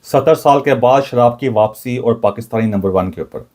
70 साल के बाद शराब की वापसी और पाकिस्तानी नंबर वन के ऊपर।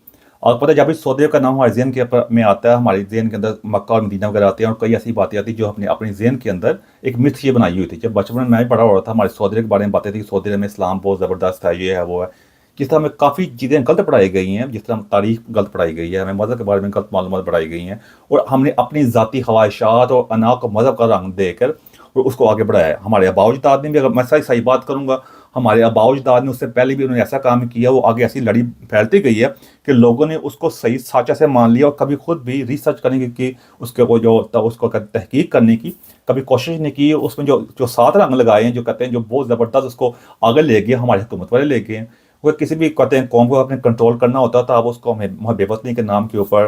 और पता है जब भी सऊदी अरब का नाम हमारे जहन के ऊपर में आता है, हमारे जहन के अंदर मक्का और मदीना वगैरह आते हैं और कई ऐसी बातें आती हैं जो अपने अपने जहन के अंदर एक मिथ ये बनाई हुई थी। जब बचपन में मैं भी पढ़ा हो रहा था, हमारे सऊदी अरब के बारे में बातें थी कि सऊदी अरब में इस्लाम बहुत ज़बरदस्त है, ये है वो है। जिस तरह हमें काफ़ी चीज़ें गलत पढ़ाई गई हैं, जिस तरह तारीख गलत पढ़ाई गई है, हमें मज़हब के बारे में गलत मालूमात पढ़ाई गई हैं और हमने अपनी ज़ाती ख्वाहिशात और अना को मज़हब का रंग देकर और उसको आगे बढ़ाया है। हमारे आबाओ-अजदाद ने भी, अगर मैं सही सही बात करूँगा, हमारे आबाओ-अजदाद ने उससे पहले भी उन्होंने ऐसा काम किया, वो आगे ऐसी लड़ी फैलती गई है कि लोगों ने उसको सही साचा से मान लिया और कभी खुद भी रिसर्च करने की उसके वो जो उसको तहकीक करने की कभी कोशिश नहीं की। उसमें जो जो 7 रंग लगाए हैं, जो कहते हैं जो बहुत ज़बरदस्त उसको आगे ले गए, हमारी हुकूमत वाले ले गए हैं। वो किसी भी कहते हैं कौम को अपने कंट्रोल करना होता था, अब उसको हमें बेवतनी के नाम के ऊपर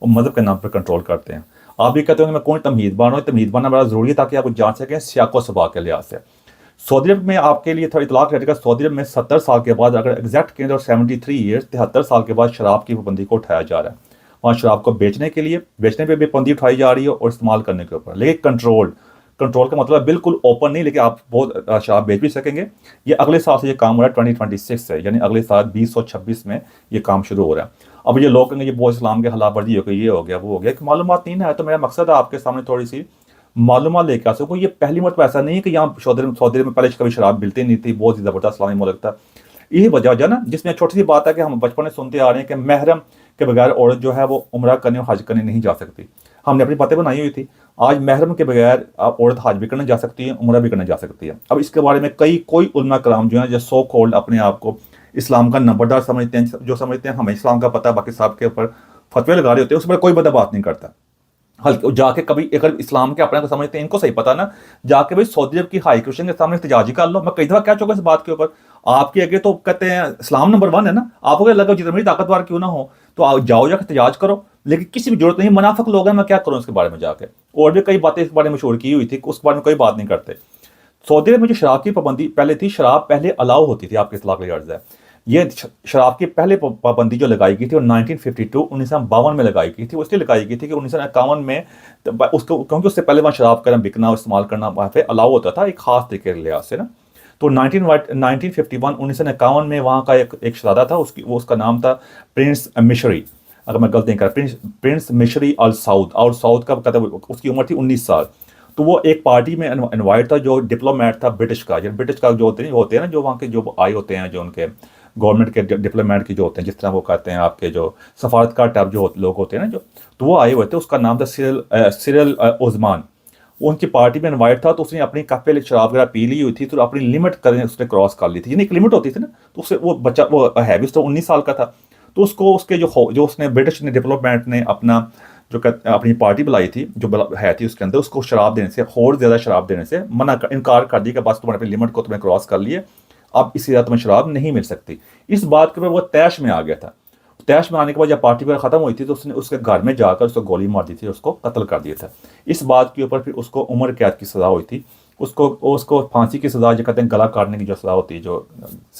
और मज़हब के नाम पर कंट्रोल करते हैं। आप भी कहते हो कि मैं कौन तमहीद बान हूँ, तमहीद बानना बड़ा ज़रूरी है ताकि आप जान सकें सियाक़ व सबाक़ के लिहाज से। सऊदी अरब में आपके लिए थोड़ा इतलाक़ रहेगा, सऊदी अरब में 70 साल के बाद, अगर एग्जैक्ट कहें तो 73 ईयर्स 73 साल के बाद शराब की पाबंदी को उठाया जा रहा है। वहाँ शराब को बेचने के लिए, बेचने पे भी पाबंदी उठाई जा रही है और इस्तेमाल करने के ऊपर, लेकिन कंट्रोल कंट्रोल का मतलब बिल्कुल ओपन नहीं, लेकिन आप बहुत शराब बेच भी सकेंगे। ये अगले साल से ये काम हो रहा है, 2026 से, यानी अगले साल 2026 में ये काम शुरू हो रहा है। अब ये लोग कहेंगे ये बहुत इस्लाम के खिलाफ वर्जी हो गई, ये हो गया वो हो गया, कि मालूमात नहीं है। तो मेरा मकसद है आपके सामने थोड़ी सी मालूमात लेके आ सको। ये पहली मरतबा ऐसा नहीं है कि यहाँ सऊदी अरब में पहले कभी शराब मिलती नहीं थी, बहुत ही ज़बरदस्त इस्लामी मुल्क था। यही वजह ना, जिसमें छोटी सी बात है कि हम बचपन में सुनते आ रहे हैं कि महरम के बगैर औरत जो है वो उम्रा करने और हज करने नहीं जा सकती। हमने अपनी बातें बनाई हुई थी। आज महरम के बगैर औरत हज भी करने जा सकती है, उम्रा भी करने जा सकती है। अब इसके बारे में कोई उलमा कराम जो है, जो सो कॉल्ड अपने आप को इस्लाम का नंबरदार समझते हैं, जो समझते हैं हमें इस्लाम का पता, बाकी साहब के ऊपर फतवे लगा रहे होते हैं, उस पर कोई बदा बात नहीं करता। हल्के जाके कभी अगर इस्लाम के अपने को समझते हैं, इनको सही पता ना, जाके भाई सऊदी अरब की हाई कमीशन के सामने एहतजाज कर लो। मैं कई दफ़ा कह चुका इस बात के ऊपर। आपके आगे तो कहते हैं इस्लाम नंबर 1 है ना, आपको क्या लगा जितनी ताकतवर क्यों ना हो, तो आप जाओ जाकर एहतजाज करो, लेकिन किसी भी जरूरत नहीं। मुनाफिक लोग हैं, मैं क्या करूँ इसके बारे में जाके। और भी कई बातें इस बारे में मशहूर की हुई थी, उस बारे में कोई बात नहीं करते। सऊदी अरब में जो शराब की पाबंदी पहले थी, शराब पहले अलाउ होती थी, आपके इत्तलाक़ के अर्ज़ है। ये शराब की पहले पाबंदी जो लगाई गई थी वो 1952 1952 में लगाई गई थी। वो इसलिए लगाई गई थी कि 1951 में उसको, क्योंकि उससे पहले वहाँ शराब का बिकना और इस्तेमाल करना वहाँ पे अलाउ होता था, एक खास तरीके के लिहाज से ना। तो 1951 में वहाँ का एक शहज़ादा था, उसका नाम था प्रिंस मिशरी, अगर मैं गलती नहीं कर, प्रिंस मिशरी अल साउद, और साउद का कहते, उसकी उम्र थी 19 साल। तो वो एक पार्टी में इनवाइट था, जो डिप्लोमेट था ब्रिटिश का, ब्रिटिश का जो होते हैं ना, जो वहाँ के जो आए होते हैं, जो उनके गवर्नमेंट के डिप्लोमेट के जो होते हैं, जिस तरह वो कहते हैं आपके जो सफारतकार टाइप जो लोग होते हैं ना, जो, तो वो आए हुए थे। उसका नाम था सिरिल ओस्मान। वो उनकी पार्टी में इनवाइट था, तो उसने अपनी काफ़ी शराब वगैरह पी ली हुई थी, तो अपनी लिमिट करने उसने क्रॉस कर ली थी, यानी एक लिमिट होती थी ना। तो उससे वो बच्चा, वो है भी तो 19 साल का था, तो उसको उसके जो उसने ब्रिटिश ने डिप्लोमेट ने अपना जो अपनी पार्टी बुलाई थी, जो है थी उसके अंदर, उसको शराब देने से, और ज़्यादा शराब देने से इनकार कर दिया कि बस तुम्हारे अपनी लिमिट को तुम्हें क्रॉस कर लिए, अब इससे ज़्यादा तुम्हें शराब नहीं मिल सकती। इस बात के ऊपर वो तैश में आ गया था। तैश में आने के बाद जब पार्टी वगैरह ख़त्म हुई थी, तो उसने उसके घर में जाकर उसको गोली मार दी थी, उसको कत्ल कर दिया था। इस बात के ऊपर फिर उसको उम्र कैद की सज़ा हुई थी। उसको फांसी की सज़ा, जो कहते हैं गला काटने की जो सज़ा होती है, जो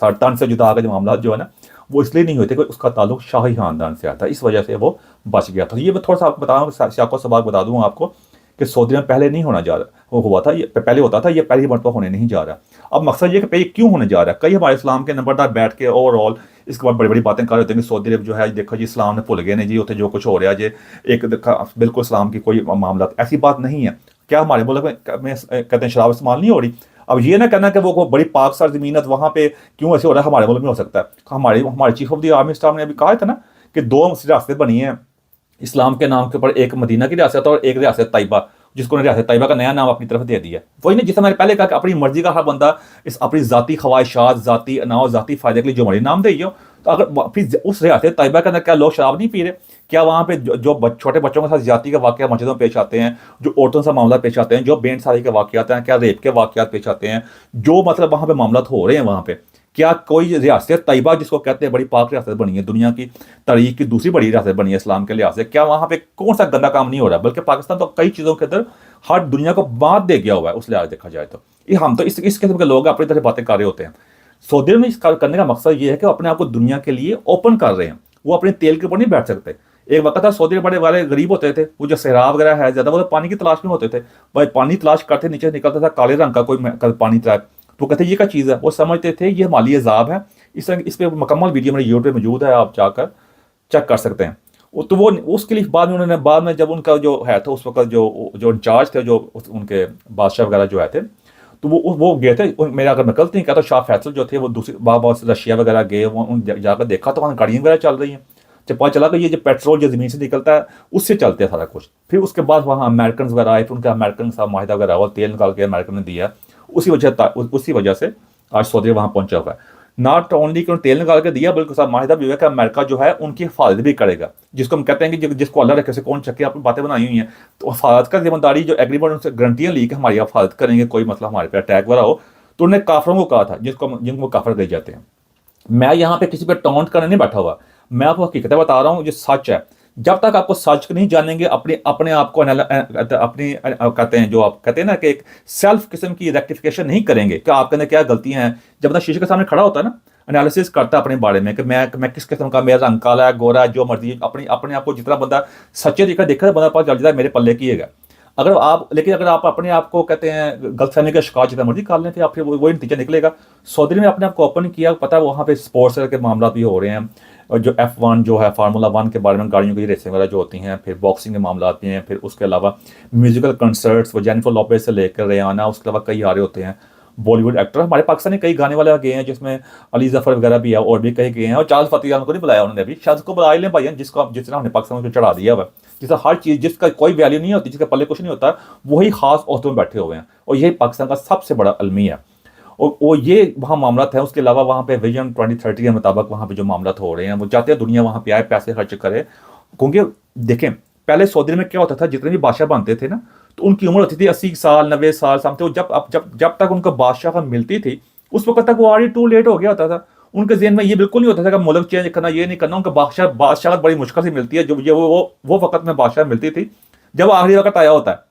तन से जुदा का जो मामला जो है ना, वो इसलिए नहीं होते कि उसका ताल्लुक शाही ख़ानदान से आता, इस वजह से वो बच गया था। ये मैं थोड़ा सा आपको बताऊँ, सियाक़ व सबाक़ बता दूँ आपको कि सऊदी में पहले नहीं होना जा रहा, वो हुआ था, ये पहले होता था, ये पहली मरतबा होने नहीं जा रहा। अब मकसद ये कि क्यों होने जा रहा है, कई हमारे इस्लाम के नंबरदार बैठ के ओवरऑल इसके बाद बड़ी बड़ी बातें कर रहे होते हैं कि सऊदी अरब जो है, देखो जी इस्लाम ने भूल गए नहीं जी, उसे जो कुछ हो रहा है जी, एक बिल्कुल इस्लाम की कोई मामला, ऐसी बात नहीं है। क्या हमारे मुल्क में कहते हैं शराब इस्तेमाल नहीं हो रही? अब ये ना कहना कि वो बड़ी पाक सार ज़मीन है, वहाँ पे क्यों ऐसे हो रहा है, हमारे मुल्क में हो सकता है। हमारे chief of the army staff ने अभी कहा था ना कि 2 रियासतें बनी हैं इस्लाम के नाम के ऊपर, एक मदीना की रियासत और एक रियासत तैयबा, जिसको रियासत तैयबा का नया नाम अपनी तरफ दे दिया। वही ना, जिससे मैंने पहले कहा कि अपनी मर्जी का हर बंदा इस अपनी ज़ाती ख्वाहिशात, ज़ाती अनाव, ज़ाती फ़ायदे के लिए जो मर्जी नाम दे, तो अगर फिर उस रियासत तैयबा के अंदर क्या लोग शराब नहीं पी रहे? क्या वहाँ पे जो छोटे बच्चों के साथ ज़्यादती के वाक़या मस्जिदों में पेश आते हैं, जो औरतों से मामला पेश आते हैं, जो बेनसाही के वाक़यात हैं, क्या रेप के वाक़यात पेश आते हैं, जो मतलब वहाँ पे मामला हो रहे हैं वहाँ पे, क्या कोई रियासत तैयबा जिसको कहते हैं बड़ी पाक रियासत बनी है, दुनिया की तारीख की दूसरी बड़ी रियासत बनी है इस्लाम के लिहाज से, क्या वहाँ पे कौन सा गंदा काम नहीं हो रहा? बल्कि पाकिस्तान तो कई चीज़ों के अंदर हर दुनिया को बात दे गया हुआ है, उस लिहाज देखा जाए तो। ये हम तो इस किस्म के लोग अपनी तरह बातें कर रहे होते हैं। सऊदी अरब में इस करने का मकसद ये है कि अपने आप को दुनिया के लिए ओपन कर रहे हैं, वो अपने तेल के ऊपर नहीं बैठ सकते। एक वक्त था सऊदी अरब बड़े वाले गरीब होते थे, वो जो सहरा वगैरह है ज़्यादा, वो तो पानी की तलाश में होते थे भाई, पानी तलाश करते नीचे निकलता था काले रंग का कोई पानी ट्रैप, तो कहते हैं ये क्या चीज़ है, वो समझते थे ये माली अजाब है। इस पर मुकम्मल वीडियो मेरे यूट्यूब पे मौजूद है, आप जाकर चेक कर सकते हैं। तो वो उसके लिए बाद में उन्होंने, बाद में जब उनका जो है था उस वक्त जो जो इंचार्ज थे, जो उनके बादशाह वगैरह जो है थे, तो वो गए थे। मेरा अगर मैं गलत नहीं कहता, शाह फैसल जो थे वो दूसरी बहुत रशिया वगैरह गए, वो जाकर देखा तो वहाँ गाड़ियाँ वगैरह चल रही हैं। जब पता चला कि ये जो पेट्रोल जो ज़मीन से निकलता है उससे चलते हैं सारा कुछ। फिर उसके बाद वहाँ अमेरिकन वगैरह आए, फिर उनका अमेरिकन साहब माहिदा वगैरह हुआ, तेल निकाल के अमेरिकन ने दिया। उसी वजह से आज सऊदी वहाँ पहुंचा हुआ है। नॉट ओनली कि तेल निकाल के दिया, बल्कि साहब माहिदा भी हुआ कि अमेरिका जो है उनकी हिफाजत भी करेगा, जिसको हम कहते हैं कि जिसको अल्लाह रखे से कौन चक्के, आपने बातें बनाई हुई हैं। तो हिफाजत का जिम्मेदारी जो एग्रीमेंट उनसे गारंटियाँ ली कि हमारी हिफाजत करेंगे, कोई मतलब हमारे पे अटैक वगैरह हो। तो उन्होंने काफरों को कहा था, जिनको काफर कहे जाते हैं। मैं यहाँ पे किसी पे टॉन्ट करने नहीं बैठा हुआ, मैं आपको हकीकत बता रहा हूँ जो सच है। जब तक आपको सच नहीं जानेंगे, अपने अपने आप को अपनी कहते हैं, जो आप कहते हैं ना कि एक सेल्फ किस्म की रेक्टिफिकेशन नहीं करेंगे कि आपके अंदर क्या गलतियां हैं। जब बंदा शीशे के सामने खड़ा होता है ना, एनालिसिस करता है अपने बारे में कि मैं किस किस्म का, मेरा रंग काला है, गोरा है, जो मर्जी, अपने आप को जितना बंदा सच्चे तरीका देखा, बंदा पास चल जाता है मेरे पल्ले की है। लेकिन अगर आप अपने आप को कहते हैं गलतफहमी का शिकार जितना मर्जी कर लें, तो आप फिर वही नतीजा निकलेगा। सऊदी में अपने आप को ओपन किया, पता है वहाँ पे स्पोर्ट्स के मामला भी हो रहे हैं, और जो F1 जो है, फार्मूला 1 के बारे में, गाड़ियों की रेसिंग वगैरह जो होती हैं, फिर बॉक्सिंग के मामला भी हैं, फिर उसके अलावा म्यूजिकल कंसर्ट्स, वो जेनिफर लोपेज से लेकर रेहाना, उसके अलावा कई आ रहे होते हैं बॉलीवुड एक्टर। हमारे पाकिस्तानी कई गाने वाले गए हैं, जिसमें अली जफर वगैरह भी है, और भी कई गए हैं। और चार्ल्स फतेह को नहीं बुलाया उन्होंने, अभी शायद उसको बुला लें भाई, जितना हमने पाकिस्तान को चढ़ा दिया हुआ, जिसका हर चीज़, जिसका कोई वैल्यू नहीं होती, जिसके पल्ले कुछ नहीं होता, वही खास औहदों में बैठे हुए हैं। और यही पाकिस्तान का सबसे बड़ा अलमी है। और वो ये वहाँ मामला है। उसके अलावा वहाँ पे विजन 2030 के मुताबिक वहाँ पे जो मामला हो रहे हैं, वो चाहते हैं दुनिया वहाँ पे आए, पैसे खर्च करे। क्योंकि देखें, पहले सऊदी में क्या होता था, जितने भी बादशाह बनते थे ना, तो उनकी उम्र होती थी 80 साल, 90 साल समथिंग। जब तक उनको बादशाह मिलती थी, उस वक्त तक वो ऑलरेडी टू लेट हो गया होता था। उनके जेहन में ये बिल्कुल नहीं होता था कि मुल्क चेंज करना, ये नहीं करना। उनका बादशाह बड़ी मुश्किल से मिलती है, जो ये वो वक्त में बादशाह मिलती थी जब आखिरी वक्त आया होता है।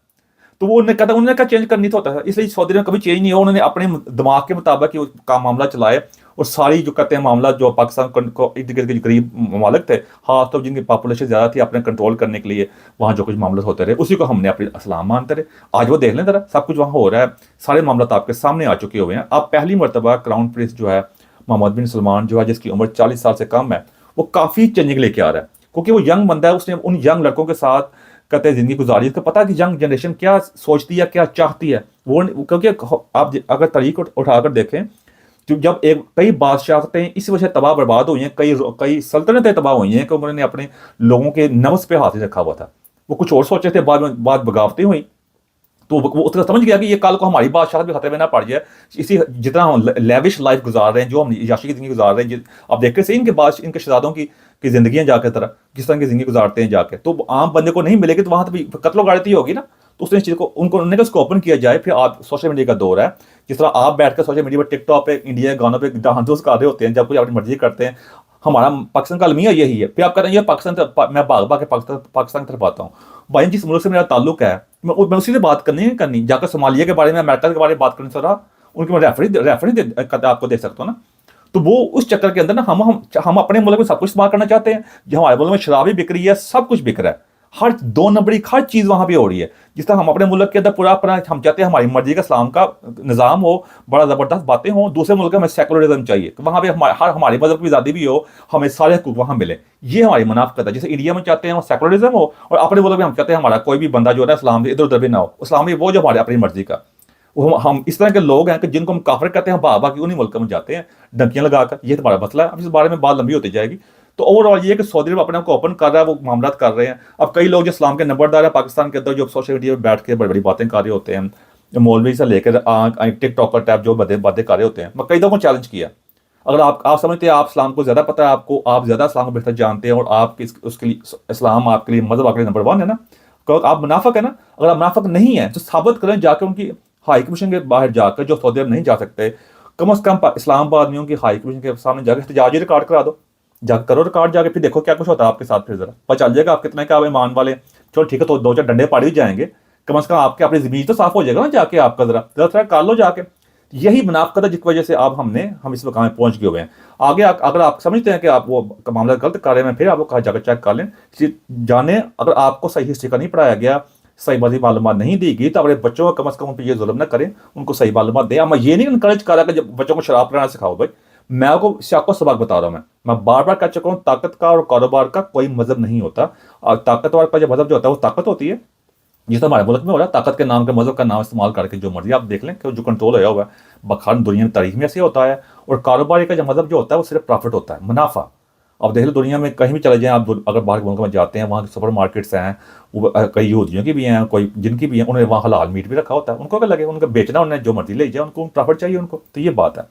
तो वो उन्होंने क्या चेंज करनी तो होता था, इसलिए सऊदी में कभी चेंज नहीं हुआ। उन्होंने अपने दिमाग के मुताबिक ही का मामला चलाए। और सारी जो कहते हैं मामला, जो पाकिस्तान को इर्द गिर्द के गरीब ममालिक थे, खास तो जिनकी पॉपुलेशन ज़्यादा थी, अपने कंट्रोल करने के लिए वहाँ जो कुछ मामले होते रहे, उसी को हमने अपनी इस्लाम मानते रहे। आज वो देख लें ज़रा, सब कुछ वहाँ हो रहा है, सारे मामला आपके सामने आ चुके हुए हैं। अब पहली मरतबा क्राउन प्रिंस जो है मोहम्मद बिन सलमान जो है, जिसकी उम्र 40 साल से कम है, वो काफ़ी चेंजिंग लेके आ रहा है। क्योंकि वो यंग बंदा है, उसने उन यंग लड़कों के साथ कहते हैं ज़िंदगी गुजारी। इसको पता है कि यंग जनरेशन क्या सोचती है, क्या चाहती है वो। क्योंकि आप अगर तरीक उठाकर देखें, तो जब कई बादशाहतें इस वजह से तबाह बर्बाद हुई हैं, कई सल्तनतें तबाह हुई हैं कि उन्होंने अपने लोगों के नफ्स पे हाथ रखा हुआ था। वो कुछ और सोचे थे, बाद बगावतें हुई, तो वो उसका समझ गया कि ये कल को हमारी बादशाहत भी खतरे में ना पड़ जाए। इसी जितना हम लेविश लाइफ गुजार रहे हैं, जो हम याशी की ज़िंदगी गुजार रहे हैं, आप देख रहे सही इनके शहजादों की ज़िंदगियाँ जाकर तरह किस तरह की ज़िंदगी गुजारते हैं जाके, तो आम बंदे को नहीं मिलेगी, तो वहाँ तो भी कत्लो गाड़ती होगी ना। तो उसने इस चीज़ को उन्होंने कहा उसको ओपन किया जाए। फिर आप सोशल मीडिया का दौर है, जिस तरह आप बैठकर सोशल मीडिया पर टिकटॉक पे इंडिया के गानों पर डांस कर रहे होते हैं, जब कुछ अपनी मर्जी करते हैं। हमारा पाकिस्तान का अलमिया यही है। फिर आप कह रहे हैं पाकिस्तान, मैं भाग भाग के पाकिस्तान की तरफ आता हूँ। भाई जिस मुल्क से मेरा ताल्लुक है, मैं उसी से बात करनी जाकर सोमालिया के बारे में, अमेरिका के बारे में बात करने से रहा, उनकी मैं रेफरेंस आपको दे सकता हूँ ना। तो वो उस चक्कर के अंदर ना, हम अपने मुल्क में सब कुछ इस्तेमाल करना चाहते हैं। जो हमारे मुल्क में शराब भी बिक रही है, सब कुछ बिक रहा है, हर 2 नंबरी हर चीज़ वहाँ पे हो रही है। जिस तरह हम अपने मुल्क के अंदर पूरा अपना हम चाहते हैं हमारी मर्जी का इस्लाम का निज़ाम हो, बड़ा ज़बरदस्त बातें हों। दूसरे मुल्क में हमें सेकुलरिज्म चाहिए, वहाँ पे हमारे मजहब की आज़ादी भी हो, हमें सारे हकूक़ वहाँ मिले। ये हमारी मुनाफ़िकत है। जैसे इंडिया में चाहते हैं सेकुलरिज्म हो, और अपने मुल्क में हम चाहते हैं हमारा कोई भी बंदा जो है इस्लाम से इधर उधर भी ना हो। इस्लाम भी वो जो हमारे अपनी मर्जी का, वो हम इस तरह के लोग हैं कि जिनको हम काफिर कहते हैं, बाबा की उन्हीं मुल्कों में जाते हैं डंकियां लगाकर। ये तुम्हारा मसला है। अब इस बारे में बात लंबी होती जाएगी। तो ओवरऑल ये है कि सऊदी अरब अपने आप को ओपन कर रहा है, वो मामला कर रहे हैं। अब कई लोग जो इस्लाम के नंबरदार है पाकिस्तान के अंदर, जो सोशल मीडिया पर बैठ के बड़ी बड़ी बातें कर रहे होते हैं, जो मौलवी से लेकर टिकटॉकर टाइप जो बातें कर रहे होते हैं, मैं कई दफ़ा चैलेंज किया। अगर आप समझते हैं आप इस्लाम को ज़्यादा पता है, आपको आप ज़्यादा इस्लाम को बेहतर जानते हैं, और आप उसके लिए इस्लाम आपके लिए मजहब आपके लिए नंबर 1 है ना, तो आप मुनाफिक है ना। अगर आप मुनाफिक नहीं है तो साबित करें जाकर उनकी हाई कमीशन के बाहर जाकर, जो सऊदी अरब नहीं जा सकते, कम से कम इस्लामाबाद में उनकी हाई कमीशन के सामने जाकर एहतजाज रिकॉर्ड करा दो, जाकर करो रिकॉर्ड जाके, फिर देखो क्या कुछ होता है आपके साथ। फिर जरा पता चल जाएगा आप कितने क्या ईमान वाले। चलो ठीक है, तो 2-4 डंडे पाड़ ही जाएंगे, कम से कम आपके अपनी ज़मीन तो साफ हो जाएगा ना जाके, आपका जरा कर लो जाके। यही मुनाफिकत है जिसकी वजह से आप हम इस मकाम में पहुंच गए हुए हैं। आगे अगर आप समझते हैं कि आप वो मामला गलत कर रहे हैं, फिर आपको कहा जाकर चेक कर लें, जाने अगर आपको सही हिस्ट्री का नहीं पढ़ाया गया, सही बाजी मालूमात नहीं दी गई तो अपने बच्चों को कम से कम उन पर ये जुल्म ना करें, उनको सही मालूमात दें। मैं ये नहीं इंकरेज कर रहा कि जब बच्चों को शराब पिलाना सिखाओ भाई, मैं आपको सबक बता रहा हूँ। मैं बार बार कह चुका हूँ, ताकत का और कारोबार का कोई मजहब नहीं होता। और ताकतवर का जो मजहब जो होता है वो ताकत होती है, जिस हमारे मुल्क में हो रहा है, ताकत के नाम के मजहब का नाम इस्तेमाल करके जो मर्जी आप देख लें कि जो कंट्रोल होया हुआ है बखान दुनिया में तारीख में ऐसे होता है। और कारोबारी का जो मजहब जो होता है वो सिर्फ प्रॉफिट होता है, मुनाफा। अब देख लो दुनिया में कहीं भी चले जाएं आप, अगर बाहर मुल्क में जाते हैं, वहाँ के सुपर मार्केट्स हैं, वो कई यहूदियों की भी हैं, कोई जिनकी भी हैं, उन्होंने वहाँ हलाल मीट भी रखा होता है। उनको क्या लगे, उनको बेचना, उन्हें जो मर्जी ले जाए, उनको प्रॉफिट चाहिए उनको। तो ये बात है।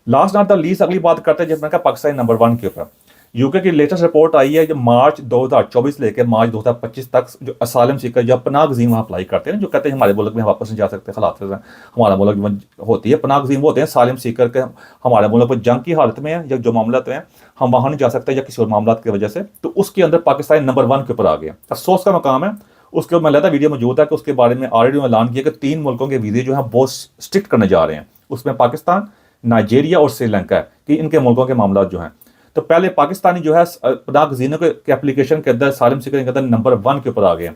लास्ट नॉट द लीस्ट अगली बात करते हैं जिसमें कहा पाकिस्तान नंबर 1 के ऊपर। यूके की लेटेस्ट रिपोर्ट आई है जो मार्च 2024 लेकर मार्च 2025 तक जो असालम सीकर जो पनाह गजीम वहाँ अप्लाई करते हैं, जो कहते हैं हमारे मुल्क में वापस नहीं जा सकते, हालात हमारा मुल्क होती है पनाह गजीम, होते हैं सालिम सीकर के हमारे मुल्क पर जंग की हालत में है या जो मामला हैं हम वहाँ नहीं जा सकते या किसी और मामला की वजह से, तो उसके अंदर पाकिस्तान नंबर 1 के ऊपर आ गया। अफसोस का मकाम है। उसके ऊपर मैं लेता वीडियो मौजूद है कि उसके बारे में ऑलरेडी ऐलान किया कि 3 मुल्कों के वीज़े जो है बहुत स्ट्रिक्ट करने जा रहे हैं। उसमें पाकिस्तान, नाइजीरिया और श्रीलंका है कि इनके मुल्कों के मामला जो हैं। तो पहले पाकिस्तानी जो है पनाह गजीनों के एप्लीकेशन के अंदर सालिम सीकर के अंदर नंबर 1 के ऊपर आ गए।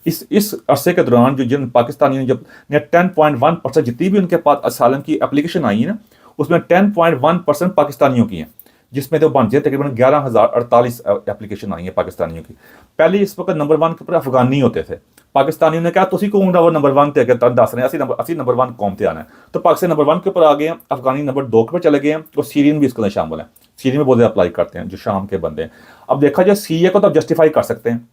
इस अरसे के दौरान जो जिन पाकिस्तानियों ने जब 10.1% जितनी भी उनके पास असालम की एप्लीकेशन आई है ना, उसमें 10.1% पाकिस्तानियों की हैं, जिसमें तो बनती है तकरीबन 11,048 एप्लीकेशन आई है पाकिस्तानियों की। पहले इस वक्त नंबर 1 के ऊपर अफगानी होते थे। पाकिस्तानियों ने कहा तुसी को नंबर 1 ते दस रहे हैं, असि नंबर 1 कौम ते आना है, तो पाकिस्तान नंबर 1 के ऊपर आ गए हैं, अफगानी नंबर 2 के ऊपर चले गए हैं, और सीरियन भी इसके अंदर शामिल है। सीरियन में बहुत ज़्यादा अप्लाई करते हैं जो शाम के बंदे हैं। अब देखा जाए सीरिया को तो आप जस्टिफाई कर सकते हैं,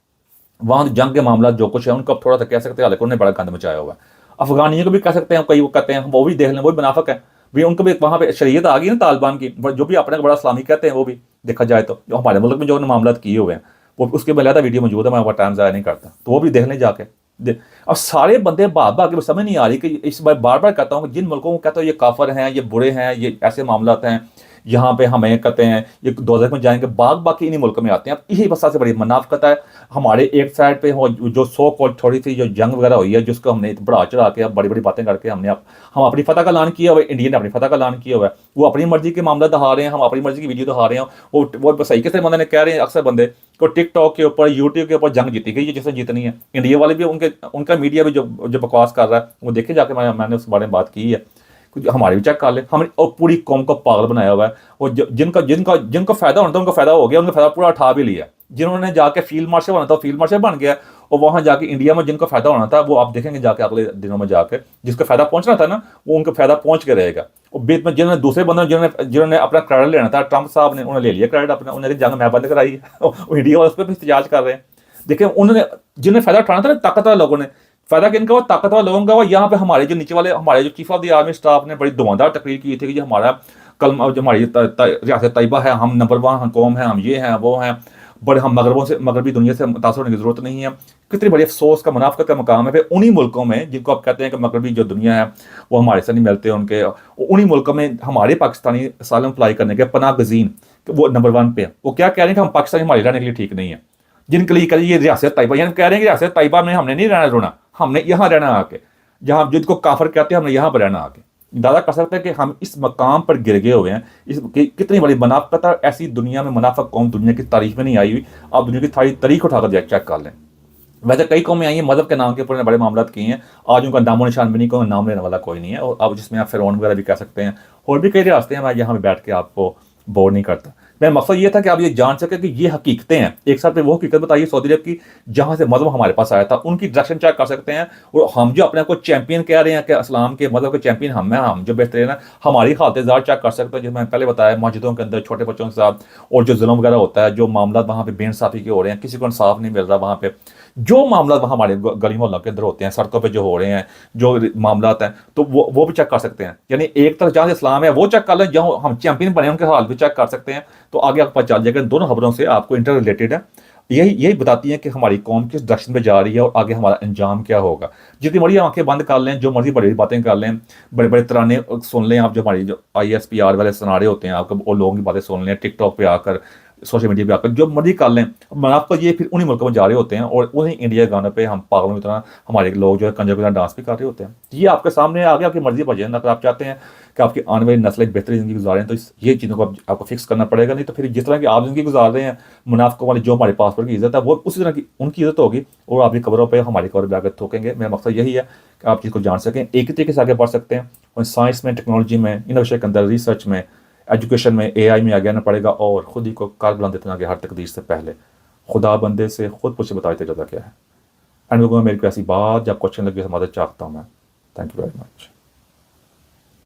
वहाँ जंग के मामला जो कुछ है उनको अब थोड़ा सा कह सकते हैं, हालांकि उन्होंने बड़ा गंद मचाया हुआ है। अफगानियों को भी कह सकते हैं, कई वो कहते हैं वो भी देख लें, वो भी मुनाफिक है भी, उनको भी वहाँ पे शरीयत आ गई ना तालिबान की, जो भी अपने को बड़ा इस्लामी कहते हैं, वो भी देखा जाए तो जो हमारे मुल्क में जो मामला किए हुए हैं वो उसके बलाता वीडियो मौजूद है, मैं वहाँ टाइम ज़ाया नहीं करता, तो वो भी देख लें जाके। अब सारे बंदे भाग के समझ नहीं आ रही कि इस बार बार बार कहता हूँ कि जिन मुल्कों को कहते हो ये काफर हैं, ये बुरे हैं, ये ऐसे मामला हैं, यहाँ पे हमें कहते हैं ये दोज़ख में जाएंगे, बाकी इन्हीं मुल्क में आते हैं। अब यही बस सबसे बड़ी मुनाफिकत है। हमारे एक साइड पे हो जो सो कॉल्ड थोड़ी सी जो जंग वगैरह हुई है, जिसको हमने बढ़ा चढ़ा के अब बड़ी बड़ी बातें करके हम अपनी फतह का ऐलान किया हुआ है, इंडिया ने अपनी फतह का ऐलान किया हुआ है, वो अपनी मर्जी के मामला दिखा रहे हैं, हम अपनी मर्जी की वीडियो दिखा रहे हैं। वो सही के सही बंदे ने कह रहे हैं, अक्सर बंदे को टिकटॉक के ऊपर, यूट्यूब के ऊपर जंग जीती गई है जिसने जीतनी है। इंडिया वाले भी उनका मीडिया भी जो बकवास कर रहा है वो देखे जाके, मैंने उस बारे में बात की है। कुछ हमारे भी चेक कर ले, हमने और पूरी कौम को पागल बनाया हुआ है। और जिनका जिनका जिनको फायदा होना था उनका फायदा हो गया, उनका फायदा पूरा उठा भी लिया। जिन्होंने जाके फील्ड मार्शल बना था फील्ड मार्शल बन गया, और वहाँ जाके इंडिया में जिनको फायदा होना था वो आप देखेंगे जाके अगले दिनों में जाके, जिसका फायदा पहुंचना था ना वो उनका फायदा पहुंच के रहेगा। और बीच में जिन्होंने दूसरे बंदों जिन्होंने अपना क्रेडिट लेना था, ट्रंप साहब ने उन्होंने ले लिया क्रेडिट अपना, उन्होंने जंग मैं बंद कराई है। इंडिया वाले उस पर भी एहतजाज कर रहे हैं। देखिए उन्होंने जिन्हें फायदा उठाना था ना, ताकतवर लोगों ने, फायदा किनका हुआ, ताकतवर लोगों का हुआ। यहाँ पे हमारे जो नीचे वाले, हमारे जो chief of the army staff ने बड़ी धुआंधार तकरीर की थी कि जो हमारा कल जो हमारी रियासत तैयबा है, हम नंबर 1 कौम है, हम ये हैं वो हैं, बड़े हम मगरबी दुनिया से मुतासर होने की जरूरत नहीं है। कितनी बड़ी अफसोस का, मुनाफिकत का मकाम है। फिर उन्हीं मुल्कों में जिनको आप कहते हैं कि मगरबी जो दुनिया है वो हमारे से नहीं मिलते, उनके उन्हीं मुल्कों में हमारे पाकिस्तानी असालम अप्लाई करने के पनाह गजीन वो नंबर 1 पे है। वो क्या कह रहे हैं कि हम पाकिस्तानी हमारे रहने के लिए ठीक नहीं है, जिनके लिए करिए रियासत तैयबा, यानी कह रहे हैं कि रियासत तैयबा में हमने नहीं रहना रोना, हमने यहाँ रहना आके, जहाँ जिनको काफर कहते हैं हमने यहाँ पर रहना आके। दादा कर सकते हैं कि हम इस मकाम पर गिर गए हुए हैं। कितनी बड़ी मुनाफिकत है, ऐसी दुनिया में मुनाफिक कौम दुनिया की तारीख में नहीं आई हुई। आप दुनिया की सारी तारीख उठाकर चेक कर लें। वैसे कई कौमें आई हैं मजहब के नाम के ऊपर बड़े मामला किए हैं, आज उनका नामो निशान भी नहीं, कोई नाम लेने वाला कोई नहीं है। और अब जिसमें आप फिरौन वगैरह भी कह सकते हैं, और भी कई रियासतें हैं, मैं यहाँ पे बैठ के आपको बोर नहीं करता। मेरा मकसद ये था कि आप ये जान सके कि ये हकीकतें हैं। एक साथ पे वो हकीकत बताइए सऊदी अरब की, जहाँ से मजहब हमारे पास आया था, उनकी डायरेक्शन चेक कर सकते हैं। और हम जो अपने आप को चैंपियन कह रहे हैं कि इस्लाम के मजहब के चैंपियन हम हैं, हम जो बेहतरीन है, हमारी हालत ज़ार चेक कर सकते हैं। जैसे मैंने पहले बताया, मस्जिदों के अंदर छोटे बच्चों के साथ और जो जुल्म वगैरह होता है, जो मामला वहाँ पे बेइंसाफी के हो रहे हैं, किसी को इंसाफ नहीं मिल रहा वहाँ पे, जो मामला हमारे गली मोहल्लों के अंदर होते हैं, सड़कों पे जो हो रहे हैं जो मामला हैं, तो वो भी चेक कर सकते हैं। यानी एक तरफ जहाँ से इस्लाम है वो चेक कर लें, जहाँ हम चैंपियन बने उनके हाल भी चेक कर सकते हैं। तो आगे आपको पता चल जाएगा। दोनों खबरों से आपको इंटर रिलेटेड है, यही बताती हैं कि हमारी कौम किस डायरेक्शन में जा रही है और आगे हमारा अंजाम क्या होगा। जितनी बड़ी आंखें बंद कर लें, जो मर्जी बड़ी बातें कर लें, बड़े बड़े तराने सुन लें आप, जो हमारी जो ISPR वाले सुना रहे होते हैं आपको, और लोगों की बातें सुन लें टिकटॉक पे आकर, सोशल मीडिया पे आकर जो मर्जी कर लें। आपको ये फिर उन्हीं मुल्कों में जा रहे होते हैं और उन्हीं इंडिया के गानों पे हम पागलों की तरह हमारे लोग जो है कंजर की तरह डांस भी कर रहे होते हैं। ये आपके सामने आ गया, आपकी मर्जी पर है। अगर आप चाहते हैं कि आपकी आने वाली नस्ल एक बेहतरीन ज़िंदगी गुजारें तो ये चीज़ों को आपको फिक्स करना पड़ेगा, नहीं तो फिर जिस तरह की आप ज़िंदगी गुजार रहे हैं मुनाफिकों वाली जो हमारे पासपोर्ट की इज़्ज़त है वो उसी तरह की उनकी इज़्ज़त होगी और आपकी खबरों पर हमारी खबर पर आकर ठोकेंगे। मेरा मकसद यही है कि आप चीज़ को जान सकें, एक ही तरीके से आगे बढ़ सकते हैं और साइंस में, टेक्नोलॉजी में, इनोवेशन के अंदर, रिसर्च में, एजुकेशन में, एआई में आगे आना पड़ेगा और ख़ुद ही को कार बुलंद इतना कि हर तकदीर से पहले खुदा बंदे से खुद पूछे बताते ज़्यादा क्या है। एंड मैं कोई ऐसी बात जब क्वेश्चन लगे मदद चाहता हूँ मैं। Thank you very much.